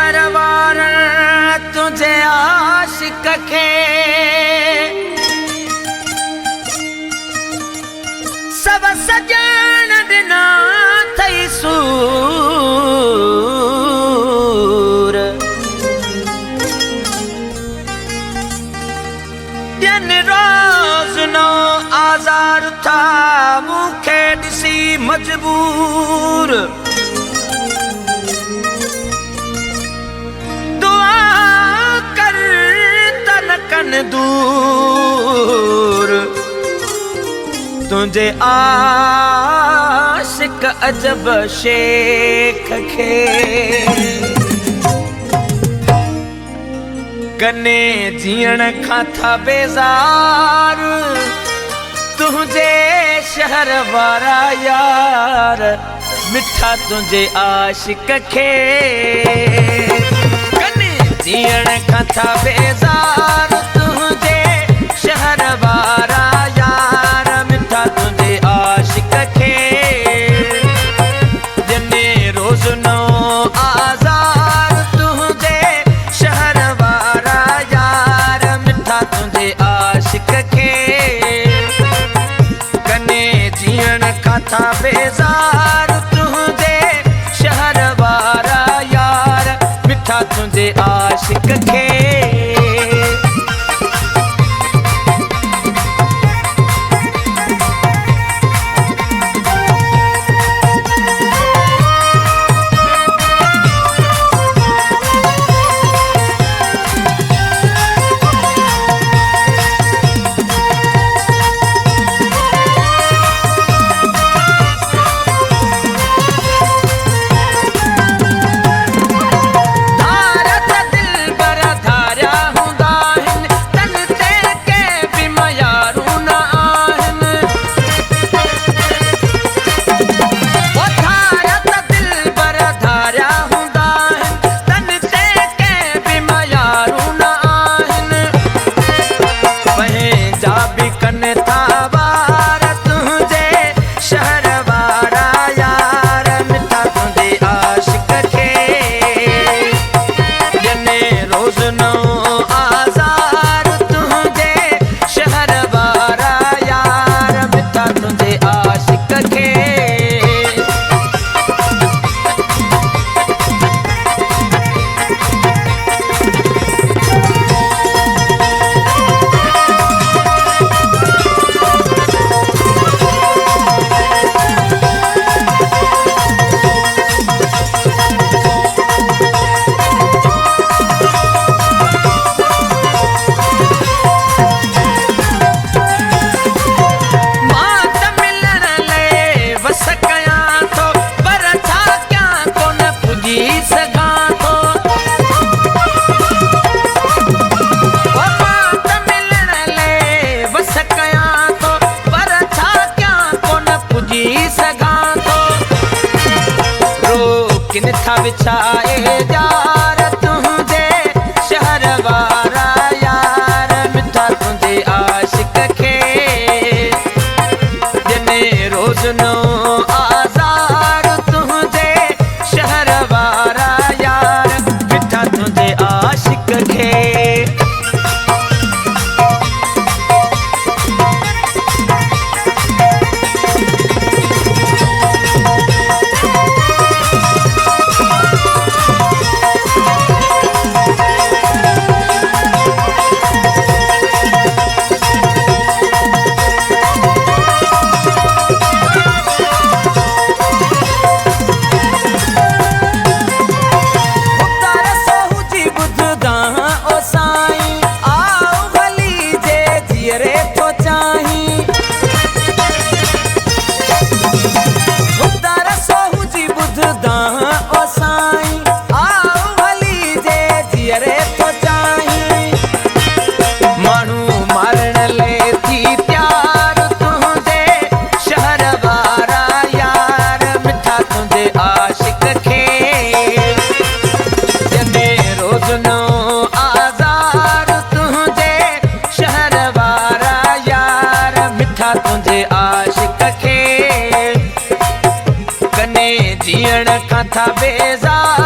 शहर वारनि तुंहिंजे आशिक खे सभ सॼण ॾिना अथई सूर ॾियनि रोज़ नओं आज़ार था मूंखे ॾिसी मजबूर कन दूर तुंहिंजे आशिक अजब शेख खे कने जीअण खां था बेज़ार तुंहिंजे शहर वारा यार मिठा तुंहिंजे आशिक खे कने जीअण खां था बेज़ार तुंहिंजे शहर वारा यार मिठा तुंहिंजे आशिक खे ॾिने रोज़ नओं आज़ार तुंहिंजे शहर वारा यार मिठा तुंहिंजे आशिक खे कने जीअण खां था बेज़ार तुंहिंजे शहर वारा यार मिठा तुंहिंजे आशिक खे किन था विछाए यार तुंहिंजे शहर वारा यार मिठा तुंहिंजे आशिक खे ॾिने रोज़ नओं आज़ार तुंहिंजे शहर वारा यार मिठा तुंहिंजे आशिक खे जीअण खां था बेज़ार